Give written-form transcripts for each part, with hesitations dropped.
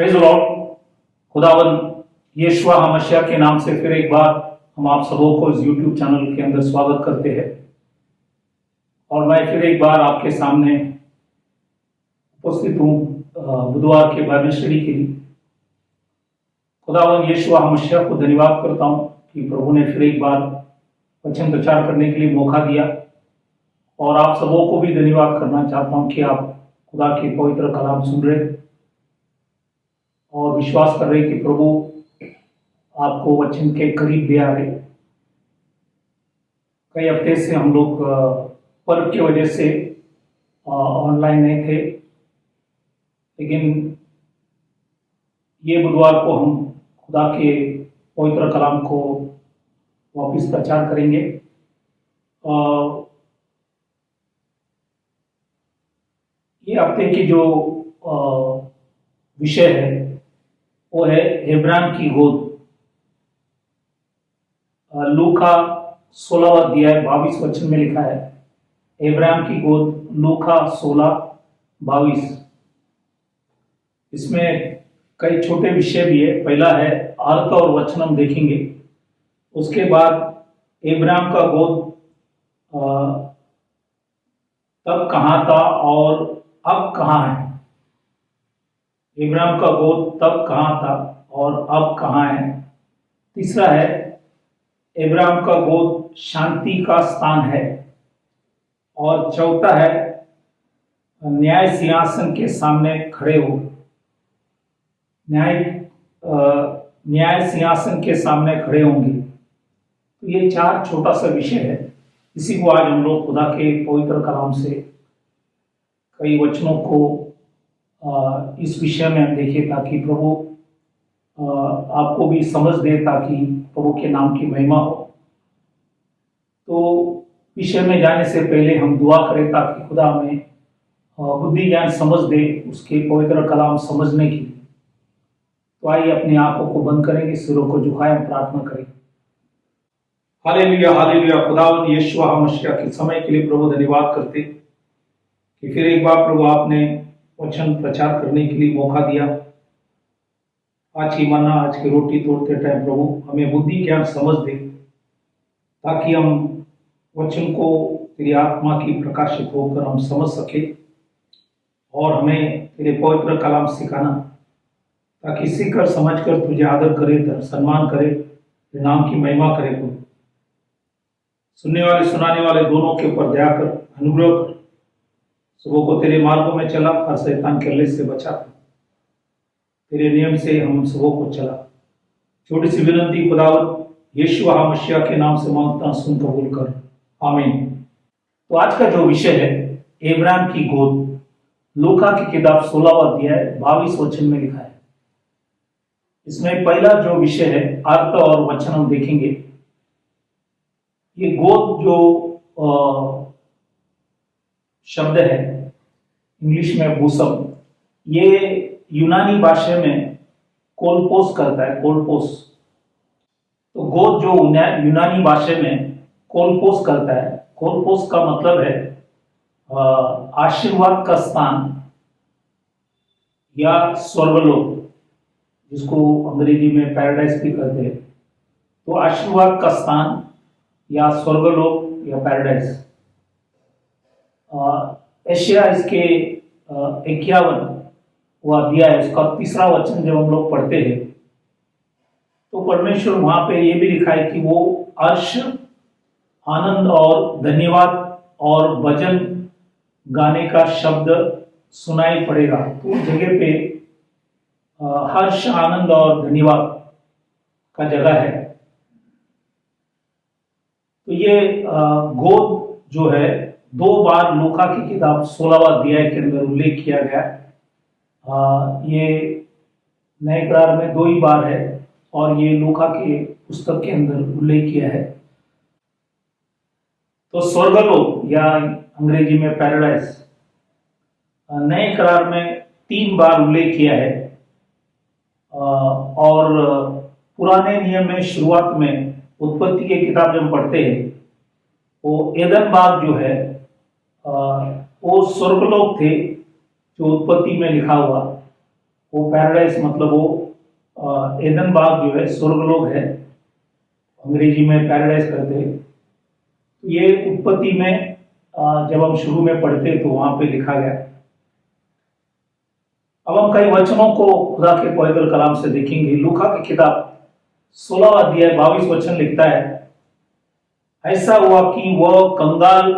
Praise the Lord. खुदावंद यीशु मसीह के नाम से फिर एक बार हम आप सबों को इस यूट्यूब चैनल के अंदर स्वागत करते हैं। और मैं फिर एक बार आपके सामने उपस्थित हूँ बुधवार के बाइबल स्टडी के लिए। खुदावंद यीशु मसीह को धन्यवाद करता हूँ कि प्रभु ने फिर एक बार वचन प्रचार करने के लिए मौका दिया। और आप सबों को भी धन्यवाद करना चाहता हूँ कि आप खुदा के पवित्र कलाम सुन रहे और विश्वास कर रहे कि प्रभु आपको वचन के करीब ले आ रहे। कई हफ्ते से हम लोग पर्व की वजह से ऑनलाइन नहीं थे, लेकिन ये बुधवार को हम खुदा के पवित्र कलाम को वापस प्रचार करेंगे। ये हफ्ते की जो विषय है वो है अब्राहम की गोद। लूका 16 अध्याय 22 वचन में लिखा है, अब्राहम की गोद, लूका 16:22। इसमें कई छोटे विषय भी है। पहला है अर्थ और वचन हम देखेंगे। उसके बाद अब्राहम का गोद तब कहाँ था और अब कहाँ है। अब्राहम का गोद तब कहाँ था और अब कहाँ है। तीसरा है अब्राहम का गोद शांति का स्थान है। और चौथा है न्याय सिंहासन के सामने खड़े हो। न्याय सिंहासन के सामने खड़े होंगे। तो ये चार छोटा सा विषय है। इसी को आज हम लोग खुदा के पवित्र कलाम से कई वचनों को इस विषय में हम देखें, ताकि प्रभु आपको भी समझ दे, ताकि प्रभु के नाम की महिमा हो। तो विषय में जाने से पहले हम दुआ करें ताकि खुदा हमें बुद्धि ज्ञान समझ दे उसके पवित्र कलाम समझने की। तो आइए अपनी आंखों को बंद करेंगे, सिरों को झुकाएं, प्रार्थना करें। Hallelujah hallelujah. खुदावंद यीशु मसीह के समय के लिए प्रभु धन्यवाद करते कि फिर एक बार प्रभु आपने वचन प्रचार करने के लिए मौका दिया। आज की मन्ना, आज की रोटी तोड़ते टाइम प्रभु हमें बुद्धि ज्ञान समझ दे, ताकि हम वचन को तेरी आत्मा की प्रकाशित होकर हम समझ सके और हमें तेरे पवित्र कलाम सिखाना, ताकि सीखकर समझकर तुझे आदर करे, सम्मान करे, तेरे नाम की महिमा करे। प्रभु सुनने वाले सुनाने वाले दोनों के ऊपर दया कर, अनुग्रह कर। सबों को तेरे मार्गों में चला, हर शैतान के हल्ले से बचा। तेरे नियम से हम सबों को चला। छोटी सी विनती खुदावंद यीशु मसीह के नाम से मांगता, सुन कबूल कर, आमीन। तो आज का जो विषय है अब्राहम की गोद, लूका की किताब 16 अध्याय 22 वचन में लिखा है। इसमें पहला जो विषय है अर्थ और वचन हम देखेंगे। ये गोद जो शब्द है इंग्लिश में बूसम, ये यूनानी भाषा में कोलपोस करता है, कोलपोस। तो गोद जो यूनानी भाषा में कोलपोस करता है, कोलपोस का मतलब है आशीर्वाद का स्थान या स्वर्गलोक, जिसको अंग्रेजी में पैराडाइज भी कहते हैं। तो आशीर्वाद का स्थान या स्वर्गलोक या पैराडाइज। एशिया इसके 51 अध्याय, उसका 3रा वचन जब हम लोग पढ़ते हैं तो परमेश्वर वहां पे ये भी लिखा है कि वो अर्श, आनंद और धन्यवाद और भजन गाने का शब्द सुनाई पड़ेगा। तो उस जगह पे हर्ष, आनंद और धन्यवाद का जगह है। तो ये गोद जो है 2 बार लूका की किताब 16 अध्याय के अंदर उल्लेख किया गया। ये नए करार में 2 ही बार है और ये लूका के पुस्तक के अंदर उल्लेख किया है। तो स्वर्गलोक या अंग्रेजी में पैराडाइज नए करार में 3 बार उल्लेख किया है। और पुराने नियम में शुरुआत में उत्पत्ति की किताब जब हम पढ़ते हैं, वो एदन बाग जो है वो स्वर्गलोक थे जो उत्पत्ति में लिखा हुआ। वो पैराडाइज मतलब वो एदन बाग जो है स्वर्गलोक है, अंग्रेजी में पैराडाइज कहते हैं। तो ये उत्पत्ति में जब हम शुरू में पढ़ते तो वहां पे लिखा गया। अब हम कई वचनों को खुदा के पवित्र कलाम से देखेंगे। लूका की किताब 16 अध्याय 22 वचन लिखता है, ऐसा हुआ कि वह कंगाल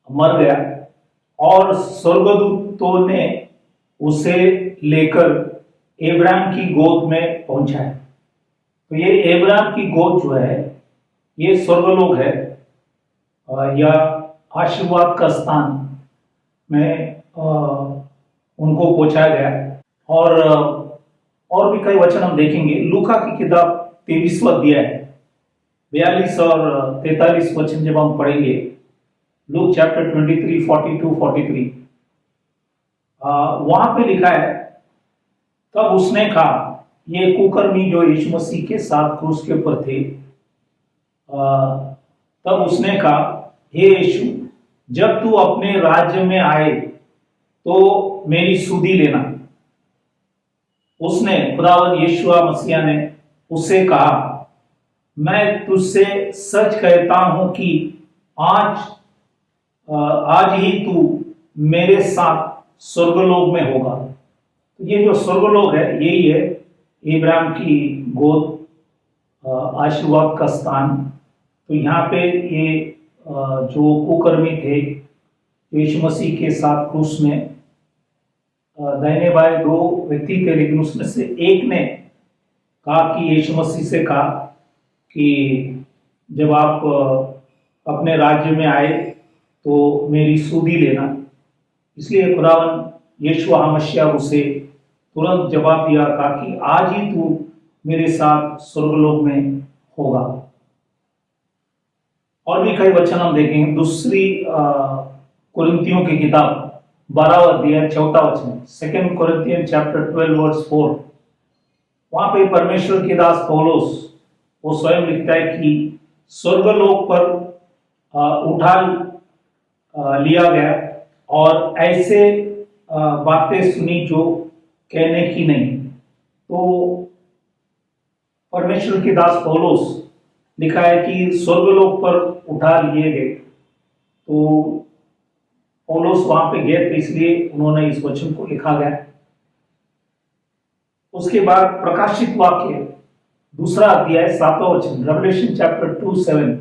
मर गया और स्वर्गदूतों ने उसे लेकर एब्राम की गोद में पहुंचाया। तो ये एब्राम की गोद जो है ये स्वर्गलोक है या आशीर्वाद का स्थान में उनको पहुंचाया गया। और भी कई वचन हम देखेंगे। लूका की किताब 23वां अध्याय 42 और 43 वचन जब हम पढ़ेंगे, लूक चैप्टर 23, 42, 43, वहां पे लिखा है, तब उसने कहा, ये कुकर्मी जो यीशु मसीह के साथ क्रूस के ऊपर थे, तब उसने कहा, हे यीशु, जब तू अपने राज्य में आए तो मेरी सुधि लेना। उसने, खुदावंद यीशु मसीह ने उससे कहा, मैं तुझसे सच कहता हूं कि आज ही तू मेरे साथ स्वर्गलोक में होगा। तो ये जो स्वर्गलोक है यही है इब्राहिम की गोद, आशीर्वाद का स्थान। तो यहाँ पे ये जो कुकर्मी थे यीशु मसीह के साथ क्रूस में दाहिने बाएं दो व्यक्ति थे, लेकिन उसमें से एक ने कहा कि यीशु मसीह से कहा कि जब आप अपने राज्य में आए तो मेरी सुधि लेना। इसलिए खुदावन यीशु मसीह उसे तुरंत जवाब दिया, कहा कि आज ही तू मेरे साथ स्वर्गलोक में होगा। और भी कई वचन हम देखेंगे। दूसरी कुरिन्थियों की किताब 12 अध्याय 4 वचन, 2 कोरिन्थियन चैप्टर 12 वर्स 4, वहां पे परमेश्वर के दास पौलुस वो स्वयं लिखता है कि स्वर्गलोक पर उठा लिया गया और ऐसे बातें सुनी जो कहने की नहीं। तो परमेश्वर के दास पौलुस लिखा है कि स्वर्गलोक पर उठा लिए गए। तो पौलुस वहां पे गए थे, इसलिए उन्होंने इस वचन को लिखा गया। उसके बाद प्रकाशित वाक्य 2 अध्याय 7वां वचन, रेवलेशन चैप्टर 2:7,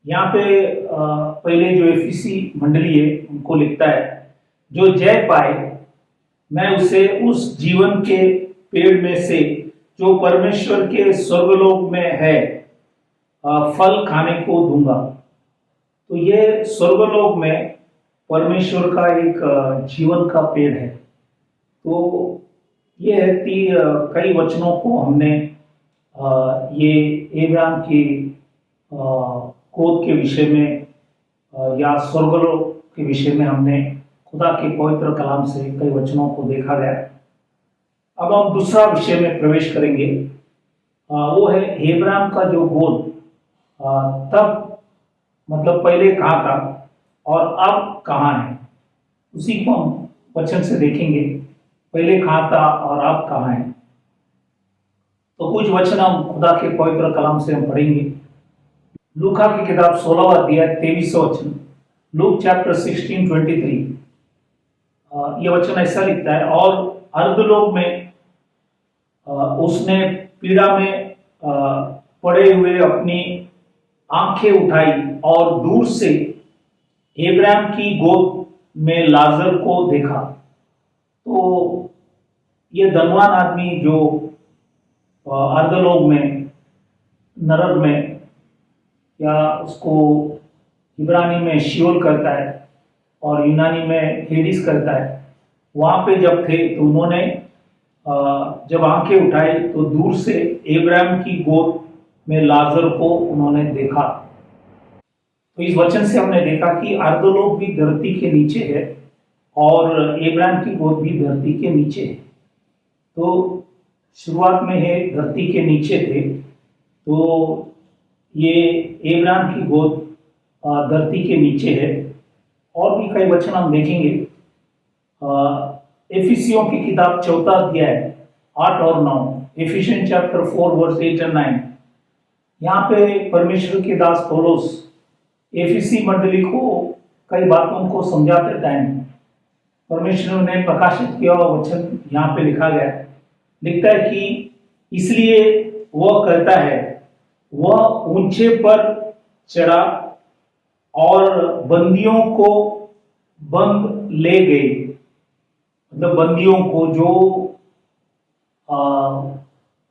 यहाँ पे पहले जो एफिसी मंडली है उनको लिखता है, जो जय पाए मैं उसे उस जीवन के पेड़ में से जो परमेश्वर के स्वर्गलोक में है फल खाने को दूंगा। तो ये स्वर्गलोक में परमेश्वर का एक जीवन का पेड़ है। तो ये है कई वचनों को हमने ये एब्राम की गोद के विषय में या स्वर्गलोक के विषय में हमने खुदा के पवित्र कलाम से कई वचनों को देखा गया। अब हम दूसरा विषय में प्रवेश करेंगे, वो है एब्राम का जो गोद तब मतलब पहले कहाँ था और अब कहाँ है, उसी को हम वचन से देखेंगे, पहले कहाँ था और अब कहाँ है। तो कुछ वचन हम खुदा के पवित्र कलाम से हम पढ़ेंगे। लूका की किताब 16 अध्याय 23 वचन, लूक चैप्टर 16:23, ये वचन ऐसा लिखता है, और अर्धलोक में उसने पीड़ा में पड़े हुए अपनी आंखें उठाई और दूर से एब्राम की गोद में लाजर को देखा। तो ये धनवान आदमी जो अर्धलोक में, नरक में, या उसको इब्रानी में शियोल करता है और यूनानी में हेडिस करता है, वहां पे जब थे तो उन्होंने जब आंखें उठाई तो दूर से एब्राम की गोद में लाजर को उन्होंने देखा। तो इस वचन से हमने देखा कि अर्धलोक भी धरती के नीचे है और एब्राम की गोद भी धरती के नीचे है। तो शुरुआत में है धरती के नीचे थे, तो ये एब्राम की गोद धरती के नीचे है। और भी कई वचन हम देखेंगे। एफिसियों की किताब 4 अध्याय 8 और 9, एफिशियन चैप्टर 4 वर्स 8 और 9। यहाँ पे परमेश्वर के दास पौलुस एफिसी मंडली को कई बातों को समझाते टाइम परमेश्वर ने प्रकाशित किया हुआ वचन यहाँ पे लिखा गया है। लिखता है कि इसलिए वह कहता है, वह ऊंचे पर चढ़ा और बंदियों को बंद ले गए। मतलब बंदियों को जो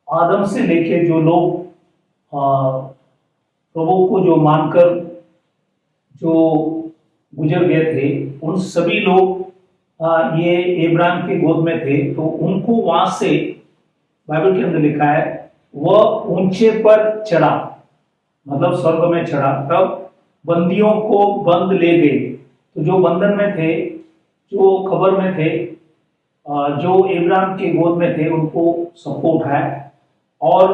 आदम से लेके जो लोग प्रभु को जो मानकर जो गुजर गए थे, उन सभी लोग ये इब्राहिम के गोद में थे, तो उनको वहां से बाइबल के अंदर लिखा है वह ऊंचे पर चढ़ा, मतलब स्वर्ग में चढ़ा, तब बंदियों को बंद ले गए। तो जो बंधन में थे, जो खबर में थे, जो इब्राहिम के गोद में थे, उनको सबको उठाया और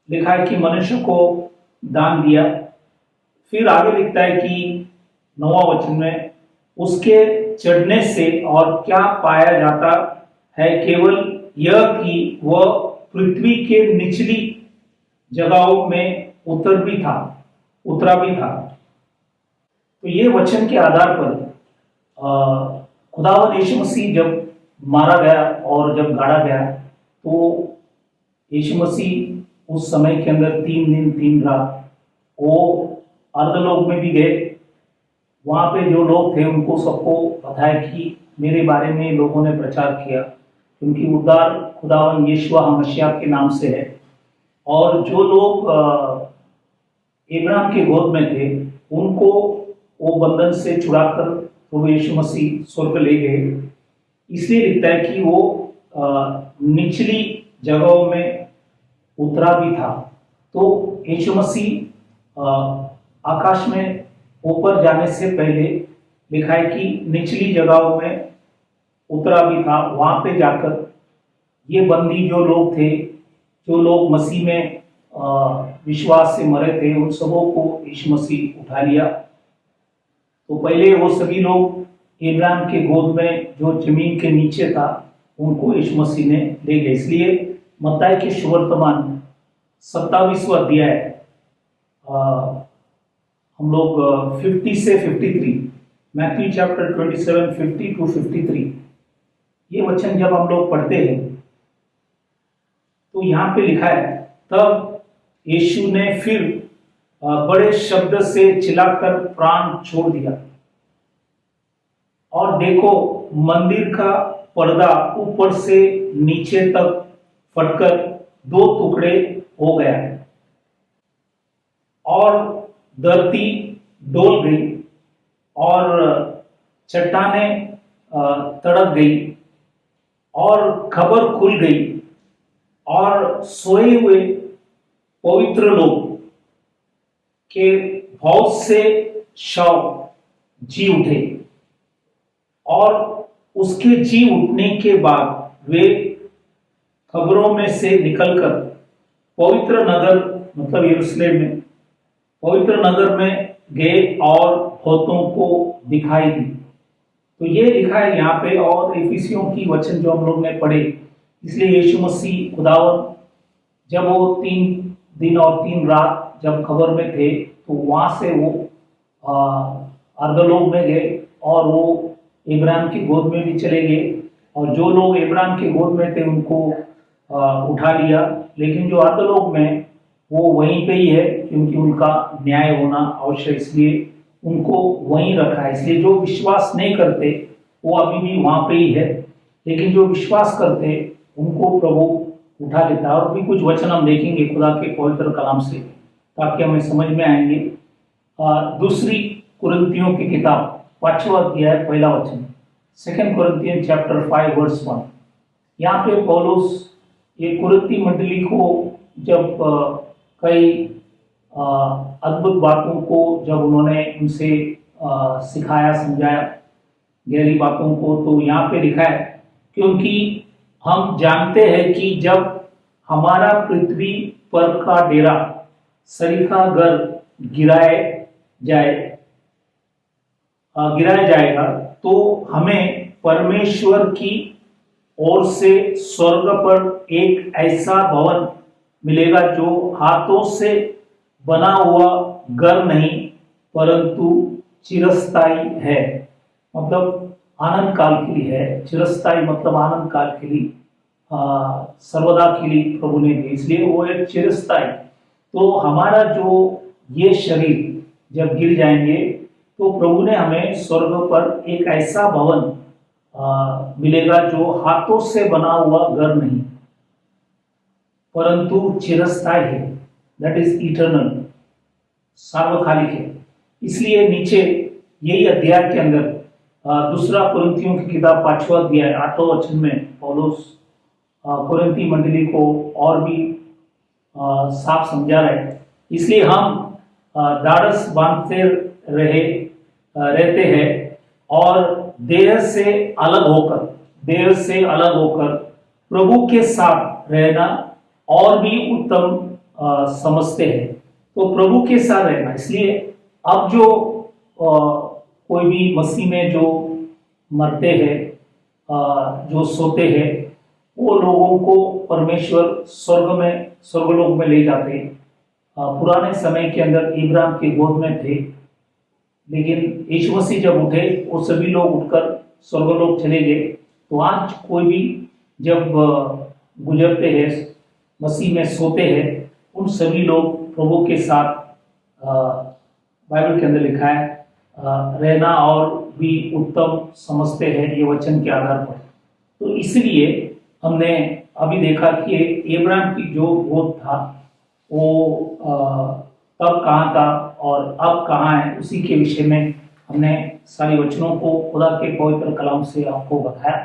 लिखा है कि मनुष्य को दान दिया। फिर आगे लिखता है कि 9वां वचन में उसके चढ़ने से और क्या पाया जाता है, केवल यह कि वह पृथ्वी के निचली जगहों में उतरा भी था। तो ये वचन के आधार पर खुदावंद यीशु मसीह जब मारा गया और जब गाड़ा गया, तो यीशु मसीह उस समय के अंदर 3 दिन 3 रात वो अर्धलोक में भी गए। वहां पे जो लोग थे उनको सबको बताया कि मेरे बारे में लोगों ने प्रचार किया, क्योंकि उद्धार खुदावंद यीशुआ मसीह के नाम से है। और जो लोग इब्राहिम के गोद में थे, उनको वो बंधन से छुड़ाकर प्रभु यीशु मसीह स्वर्ग ले गए। इसलिए लिखता है कि वो निचली जगहों में उतरा भी था। तो यीशु मसीह आकाश में ऊपर जाने से पहले लिखा है कि निचली जगहों में उतरा भी था। वहां पे जाकर ये बंदी जो लोग थे, जो लोग मसीह में विश्वास से मरे थे, उन सबों को यीशु मसीह उठा लिया। तो पहले वो सभी लोग इब्राहिम के गोद में जो जमीन के नीचे था, उनको यीशु मसीह ने ले गए। इसलिए मत्ताई के सुवर्तमान 27वां अध्याय हम लोग 50 से 53, मैथ्यू चैप्टर 27 50 to 53, ये वचन जब हम लोग पढ़ते हैं तो यहाँ पे लिखा है, तब यीशु ने फिर बड़े शब्द से चिल्लाकर प्राण छोड़ दिया, और देखो मंदिर का पर्दा ऊपर से नीचे तक फटकर 2 टुकड़े हो गया है, और धरती डोल गई और चट्टानें तड़क गई और खबर खुल गई, और सोए हुए पवित्र लोग के बहुत से शव जी उठे, और उसके जी उठने के बाद वे खबरों में से निकलकर पवित्र नगर, मतलब यरूशलेम में पवित्र नगर में गए और बहुतों को दिखाई दी। तो ये लिखा है यहाँ पे, और इफिसियों की वचन जो हम लोग ने पढ़े। इसलिए यीशु मसीह खुदावंद जब वो 3 दिन और 3 रात जब खबर में थे, तो वहां से वो अर्धलोक में गए और वो इब्राहिम की गोद में भी चले गए, और जो लोग इब्राहिम की गोद में थे उनको उठा लिया। लेकिन जो अर्धलोक में वो वहीं पे ही है, क्योंकि उनका न्याय होना आवश्यक, इसलिए उनको वहीं रखा है। इसलिए जो विश्वास नहीं करते वो अभी भी वहां पे ही है, लेकिन जो विश्वास करते उनको प्रभु उठा लेता है। और भी कुछ वचन हम देखेंगे खुदा के पवित्र कलाम से, ताकि हमें समझ में आएंगे। दूसरी कुरिन्थियों की किताब 5वां अध्याय 1 वचन, 2 Corinthians chapter 5 verse 1। यहाँ पे पौलुस ये कुरिन्थी मंडली को जब कई अद्भुत बातों को जब उन्होंने उनसे सिखाया, समझाया गहरी बातों को, तो यहाँ पे लिखा है, क्योंकि हम जानते हैं कि जब हमारा पृथ्वी पर का डेरा सरीखा घर गिराया जाएगा, तो हमें परमेश्वर की ओर से स्वर्ग पर एक ऐसा भवन मिलेगा जो हाथों से बना हुआ घर नहीं परंतु चिरस्थायी है। मतलब आनंद काल के लिए है। चिरस्थायी मतलब आनंद काल के लिए, सर्वदा के लिए प्रभु ने दी, इसलिए वो एक चिरस्थायी। तो हमारा जो ये शरीर जब गिर जाएंगे तो प्रभु ने हमें स्वर्ग पर एक ऐसा भवन मिलेगा जो हाथों से बना हुआ घर नहीं परंतु चिरस्थायी है, दैट इज इटर्नल, सार्वकालिक है। इसलिए नीचे यही अध्याय के अंदर दूसरा कुरिन्थियों की किताब 5वां अध्याय 8वां वचन में पौलुस कुरिन्थी मंडली को और भी साफ समझा रहे हैं। इसलिए हम ढाढ़स बांधते रहते हैं और देह से अलग होकर प्रभु के साथ रहना और भी उत्तम समझते हैं। तो प्रभु के साथ रहना, इसलिए अब जो कोई भी मसीह में जो मरते हैं, जो सोते हैं, वो लोगों को परमेश्वर स्वर्गलोक में ले जाते हैं। पुराने समय के अंदर इब्राहिम की गोद में थे, लेकिन यीशु मसीह जब उठे वो सभी लोग उठकर स्वर्गलोक चले गए। तो आज कोई भी जब गुजरते हैं, मसीह में सोते हैं, उन सभी लोग प्रभु के साथ बाइबल के अंदर लिखा है रहना और भी उत्तम समझते हैं, ये वचन के आधार पर। तो इसलिए हमने अभी देखा कि इब्राहिम की जो गोद था वो तब कहाँ था और अब कहाँ है, उसी के विषय में हमने सारी वचनों को खुदा के पवित्र कलाम से आपको बताया,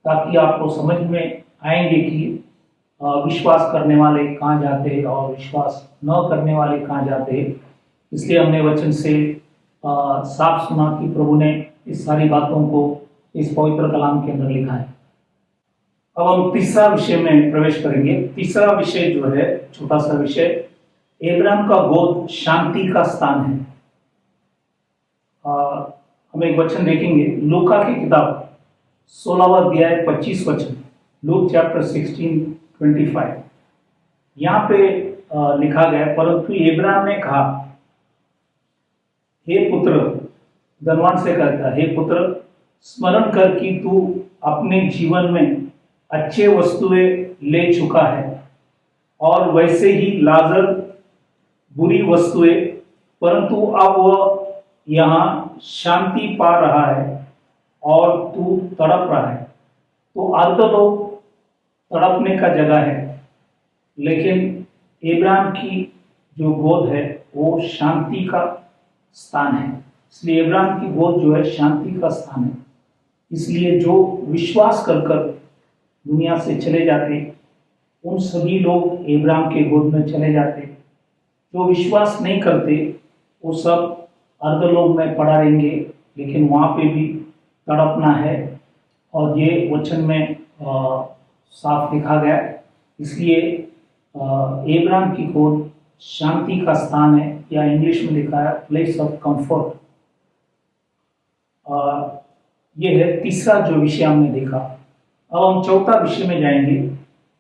ताकि आपको समझ में आएंगे कि विश्वास करने वाले कहाँ जाते हैं और विश्वास न करने वाले कहाँ जाते हैं। इसलिए हमने वचन से साफ सुना कि प्रभु ने इस सारी बातों को इस पवित्र कलाम के अंदर लिखा है। अब हम तीसरा विषय में प्रवेश करेंगे। तीसरा विषय जो है, छोटा सा विषय, इब्राहिम का गोद शांति का स्थान है। हम एक वचन देखेंगे, लूका की किताब 16वां अध्याय 25 वचन, लूक चैप्टर 16:25। यहाँ पे लिखा गया, परंतु इब्राहिम ने कहा, हे पुत्र, धनवान से कहता, हे पुत्र, स्मरण कर कि तू अपने जीवन में अच्छे वस्तुएं ले चुका है और वैसे ही लाजर बुरी वस्तुएं, परंतु अब वह यहाँ शांति पा रहा है और तू तड़प रहा है। तो अधोलोक तड़पने का जगह है, लेकिन इब्राहिम की जो गोद है वो शांति का स्थान है। इसलिए इब्राहिम की गोद जो है शांति का स्थान है। इसलिए जो विश्वास कर दुनिया से चले जाते, उन सभी लोग इब्राहिम के गोद में चले जाते। जो विश्वास नहीं करते वो सब अर्धलोक में पड़ा रहेंगे, लेकिन वहाँ पे भी तड़पना है। और ये वचन में साफ लिखा गया। इसलिए इब्राहिम की गोद शांति का स्थान है, या इंग्लिश में लिखा है प्लेस ऑफ कंफर्ट। ये है तीसरा जो विषय हमने देखा। अब हम चौथा विषय में जाएंगे,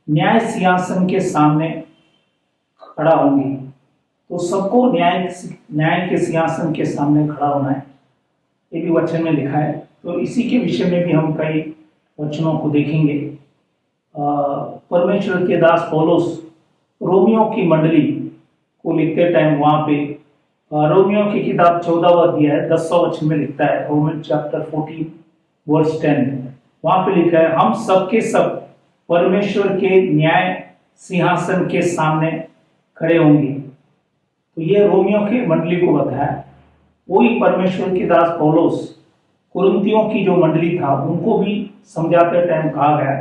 न्याय सिंहासन के सामने खड़ा होंगे। तो सबको न्याय के सिंहासन के सामने खड़ा होना है, ये भी वचन में लिखा है। तो इसी के विषय में भी हम कई वचनों को देखेंगे। परमेश्वर के दास पौलुस रोमियो की मंडली को लिखते टाइम वहाँ पे रोमियो की किताब 14वां अध्याय 10वां वचन में लिखता है, रोमन चैप्टर 14 वर्स 10, वहाँ पे लिखा है, हम सब के सब परमेश्वर के न्याय सिंहासन के सामने खड़े होंगे। तो ये रोमियो के मंडली को बताया। वही परमेश्वर के दास पौलुस कुरिन्थियों की जो मंडली था उनको भी समझाते टाइम कहा गया।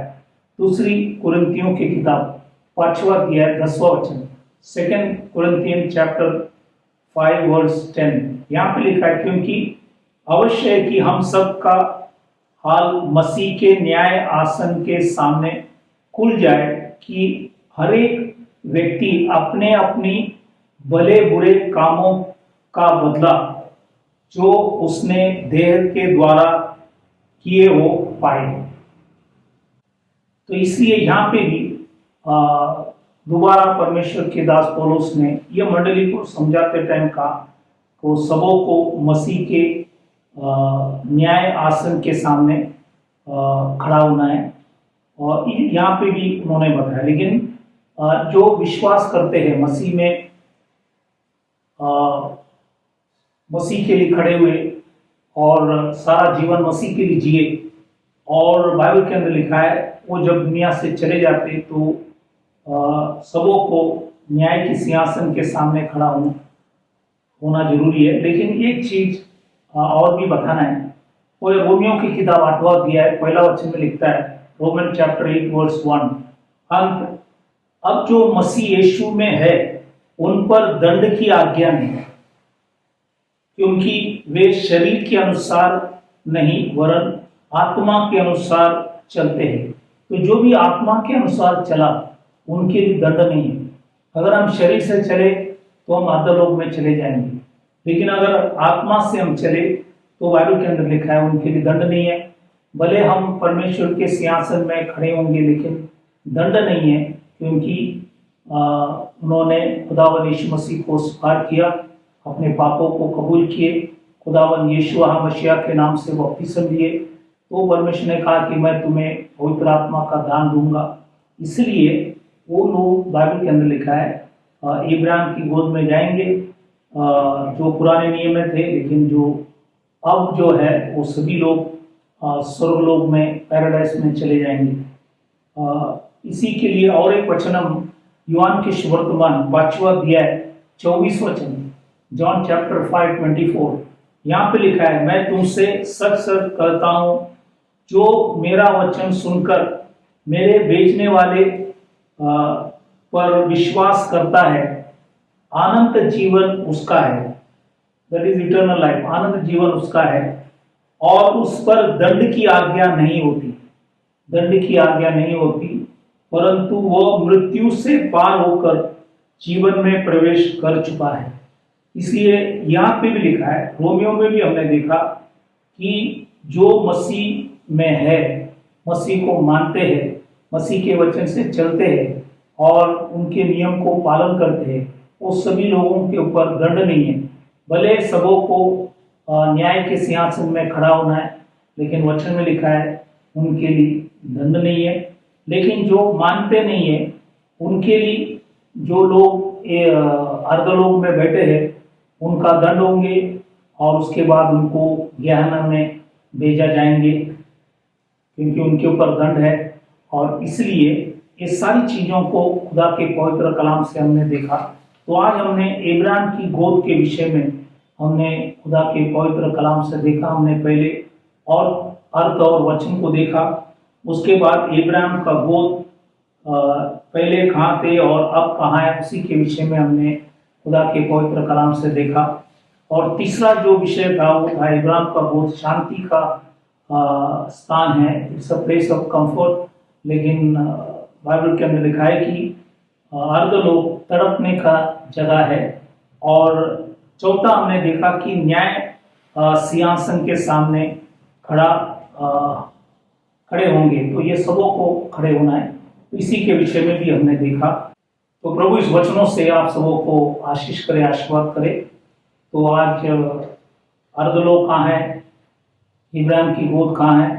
दूसरी कुरिन्थियों की किताब 5वां अध्याय 10वां वचन, 2 कुरिन्थियन चैप्टर 5 वर्स 10, यहाँ पे लिखा है, क्योंकि अवश्य है कि हम सब का हाल मसीह के न्याय आसन के सामने खुल जाए कि हर एक व्यक्ति अपने अपनी भले बुरे कामों का बदला जो उसने देह के द्वारा किए वो पाए। तो इसलिए यहाँ पे भी दोबारा परमेश्वर के दास पौलुस ने यह मंडली को समझाते टाइम कहा तो सबों को मसीह के न्याय आसन के सामने खड़ा होना है। और यहाँ पे भी उन्होंने बताया, लेकिन जो विश्वास करते हैं मसीह में, मसीह के लिए खड़े हुए और सारा जीवन मसीह के लिए जिए, और बाइबल के अंदर लिखा है वो जब दुनिया से चले जाते तो सबों को न्याय के सिंहासन के सामने खड़ा होना जरूरी है। लेकिन एक चीज और भी बताना है, वो रोमियो की किताब 8वां अध्याय पहला वचन में लिखता है, रोमन चैप्टर 8 वर्स 1, अंत अब जो मसीह यीशु में है उन पर दंड की आज्ञा नहीं, क्योंकि वे शरीर के अनुसार नहीं वरन आत्मा के अनुसार चलते हैं। तो जो भी आत्मा के अनुसार चला उनके लिए दंड नहीं है। अगर हम शरीर से चले तो हम अधोलोक में चले जाएंगे, लेकिन अगर आत्मा से हम चले तो बाइबल के अंदर लिखा है उनके लिए दंड नहीं है। भले हम परमेश्वर के सिंहासन में खड़े होंगे लेकिन दंड नहीं है, क्योंकि उन्होंने खुदावन यीशु मसीह को स्वीकार किया, अपने पापों को कबूल किए, खुदावन यीशु मसीह के नाम से बपतिस्म लिए। तो परमेश्वर ने कहा कि मैं तुम्हें पवित्र आत्मा का दान दूंगा। इसलिए वो लोग बाइबल के अंदर लिखा है इब्राहिम की गोद में जाएंगे, जो पुराने नियम में थे, लेकिन जो अब जो है वो सभी लोग स्वर्गलोक में, पैराडाइज में चले जाएंगे। इसी के लिए और एक वचन हम यूहान के सुवर्तमान 5वां अध्याय 24 वचन, जॉन चैप्टर 5:24, यहाँ पे लिखा है, मैं तुमसे सच सच कहता हूँ, जो मेरा वचन सुनकर मेरे भेजने वाले पर विश्वास करता है, अनंत जीवन उसका है, दैट इज इटर्नल लाइफ, अनंत जीवन उसका है, और उस पर दंड की आज्ञा नहीं होती, दंड की आज्ञा नहीं होती, परंतु वो मृत्यु से पार होकर जीवन में प्रवेश कर चुका है। इसलिए यहाँ पे भी लिखा है, रोमियो में भी हमने देखा कि जो मसीह में है, मसीह को मानते हैं, मसीह के वचन से चलते हैं और उनके नियम को पालन करते हैं, वो सभी लोगों के ऊपर दंड नहीं है। भले सबों को न्याय के सिंहासन में खड़ा होना है, लेकिन वचन में लिखा है उनके लिए दंड नहीं है। लेकिन जो मानते नहीं है उनके लिए, जो लोग अर्धलोक में बैठे हैं, उनका दंड होंगे और उसके बाद उनको गेहन्नम में भेजा जाएंगे, क्योंकि उनके ऊपर दंड है। और इसलिए ये सारी चीज़ों को खुदा के पवित्र कलाम से हमने देखा। तो आज हमने इब्राहिम की गोद के विषय में हमने खुदा के पवित्र कलाम से देखा। हमने पहले और अर्थ और वचन को देखा, उसके बाद इब्राहिम का गोद पहले कहाँ थे और अब कहाँ है, उसी के विषय में हमने खुदा के पवित्र कलाम से देखा। और तीसरा जो विषय था वो था इब्राहिम का गोद शांति का स्थान है, it's a place of comfort. लेकिन बाइबल के अंदर लिखा है कि अर्धलोक तड़पने का जगह है। और चौथा हमने देखा कि न्याय सिंहासन के सामने खड़े होंगे, तो ये सबों को खड़े होना है। तो इसी के विषय में भी हमने देखा। तो प्रभु इस वचनों से आप सबों को आशीष करे, आशीर्वाद करे। तो आज अर्धलोक कहाँ है, इब्राहिम की गोद कहाँ है,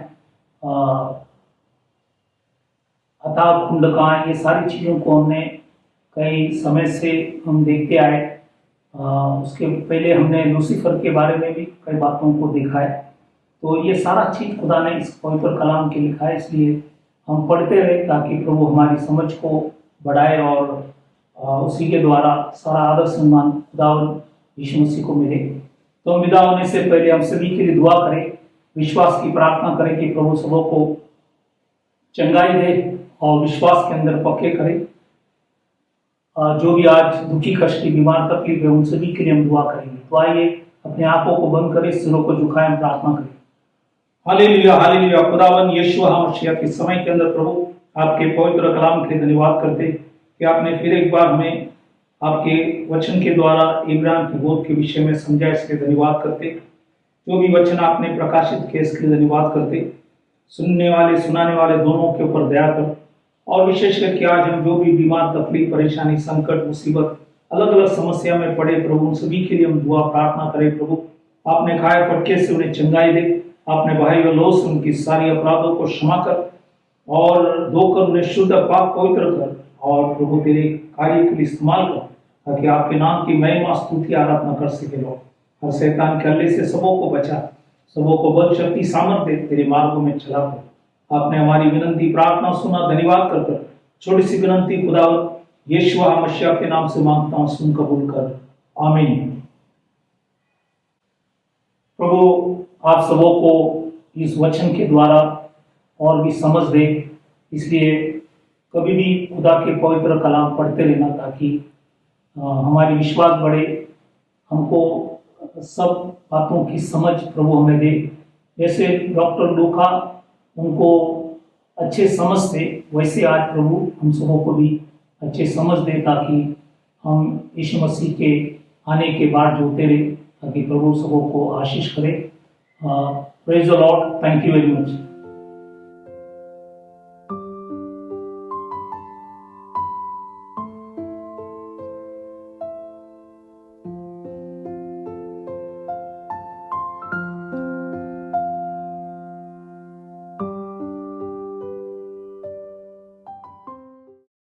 अथाह कुंड कहाँ है, ये सारी चीज़ों को हमने कई समय से हम देखते आए। उसके पहले हमने लूसीफर के बारे में भी कई बातों को देखा है। तो ये सारा चीज़ खुदा ने इस पवित्र कलाम के लिखा है, इसलिए हम पढ़ते रहे ताकि प्रभु हमारी समझ को बढ़ाए और उसी के द्वारा सारा आदर सम्मान खुदावन यीशु मसीह को मिले। तो हम विदा होने से पहले हम सभी के लिए दुआ करें, विश्वास की प्रार्थना करें कि प्रभु सबों को चंगाई दे और विश्वास के अंदर पक्के करे। जो भी आज दुखी कष्टी बीमार तकलीफ है उन सभी के लिए हम दुआ करेंगे। तो आइए अपने आंखों को बंद करें, सिरों को झुकाएं, हम प्रार्थना करें। Hallelujah, hallelujah. खुदावन यीशु मसीह के समय के अंदर प्रभु आपके पवित्र कलाम के लिए धन्यवाद करते कि आपने फिर एक बार हमें आपके वचन के द्वारा इब्राहिम की गोद के विषय में समझा, इसलिए धन्यवाद करते। जो भी वचन आपने प्रकाशित किए इसके लिए धन्यवाद करते। सुनने वाले सुनाने वाले दोनों के ऊपर दया कर, और विशेष करके आज हम जो भी बीमार, तकलीफ, परेशानी, संकट, मुसीबत, अलग अलग समस्या में पड़े प्रभु, उन सभी के लिए हम दुआ प्रार्थना करें। प्रभु आपने खाए फटके से उन्हें चंगाई दे, आपने भाई और लौ से उनकी सारी अपराधों को क्षमा कर और धोकर उन्हें शुद्ध पाक पवित्र कर, और प्रभु तेरे कार्य के लिए इस्तेमाल कर, ताकि आपके नाम की महिमा, स्तुति, आराधना कर सके। लोग हर शैतान के हल्ले से सबों को बचा, सबों को बल, शक्ति, सामर्थ्य तेरे मार्गों में चला कर। आपने हमारी विनती प्रार्थना सुना, धन्यवाद कर छोटी सी विनती खुदावत यीशु मसीह के नाम से मांगता हूं, सुन कबूल कर, आमीन। प्रभु आप सबों को इस वचन के द्वारा और भी समझ दे, इसलिए कभी भी खुदा के पवित्र कलाम पढ़ते रहना, ताकि हमारी विश्वास बढ़े, हमको सब बातों की समझ प्रभु हमें दे। जैसे डॉक्टर लूका उनको अच्छे समझ थे, वैसे आज प्रभु हम सबों को भी अच्छे समझ दे, ताकि हम यीशु मसीह के आने के बाद जोते रहे, ताकि प्रभु सबों को आशीष करे। Praise the Lord, thank you very much.